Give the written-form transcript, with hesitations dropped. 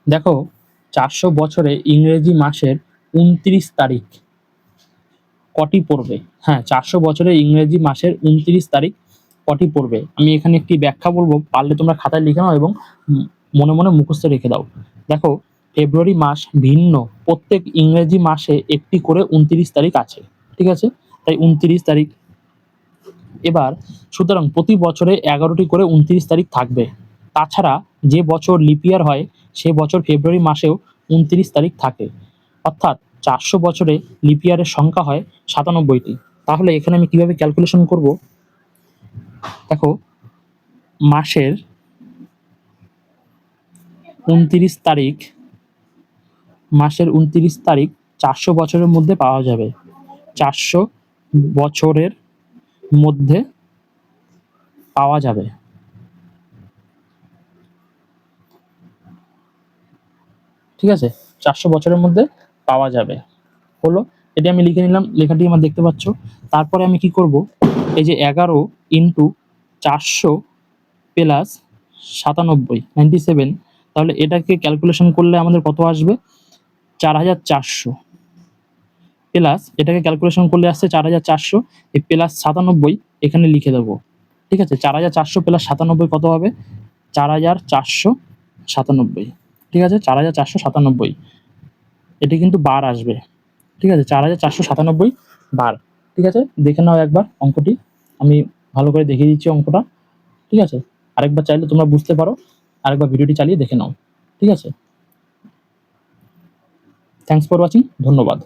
দেখো 400 বছরে ইংরেজি মাসের 29 তারিখ কটি পড়বে? হ্যাঁ, 400 বছরে ইংরেজি মাসের 29 তারিখ কটি পড়বে? আমি এখানে একটি ব্যাখ্যা বলবো, পারলে তোমরা খাতায় লিখে নাও এবং মনে মনে মুখস্থ রেখে দাও। দেখো, ফেব্রুয়ারি মাস ভিন্ন, প্রত্যেক ইংরেজি মাসে একটি করে 29 তারিখ আছে, ঠিক আছে? তাই 29 তারিখ। এবার সুতরাং প্রতি বছরে 11টি করে 29 তারিখ থাকবে। তাছাড়া যে বছর লিপ ইয়ার হয় সে বছর ফেব্রুয়ারি মাসেও 29 তারিখ থাকে। অর্থাৎ 400 বছরে লিপ ইয়ারের সংখ্যা হয় 97টি। তাহলে এখানে আমি কিভাবে ক্যালকুলেশন করব? দেখো, মাসের 29 তারিখ, মাসের 29 তারিখ 400 বছরের মধ্যে পাওয়া যাবে। 400 বছরের মধ্যে পাওয়া যাবে, ঠিক আছে? 400 বছরের মধ্যে পাওয়া যাবে হলো। এটি আমি লিখে নিলাম, লেখাটি আমার দেখতে পাচ্ছ। তারপরে আমি কি করব? এই যে 11 ইন্টু 400 প্লাস 97, 97, তাহলে এটাকে ক্যালকুলেশন করলে আমাদের কত আসবে? 4400 প্লাস এটাকে ক্যালকুলেশন করলে আসছে 4400, এই প্লাস 97 এখানে লিখে দেবো, ঠিক আছে? 4400 প্লাস 97 কত হবে? 4497, ঠিক আছে? 4497, এটি কিন্তু বার আসবে, ঠিক আছে? 4497 বার, ঠিক আছে? দেখে নাও একবার অঙ্কটি, আমি ভালো করে দেখিয়ে দিচ্ছি অঙ্কটা, ঠিক আছে? আরেকবার চাইলে তোমরা বুঝতে পারো, আরেকবার ভিডিওটি চালিয়ে দেখে নাও, ঠিক আছে? থ্যাংকস ফর ওয়াচিং, ধন্যবাদ।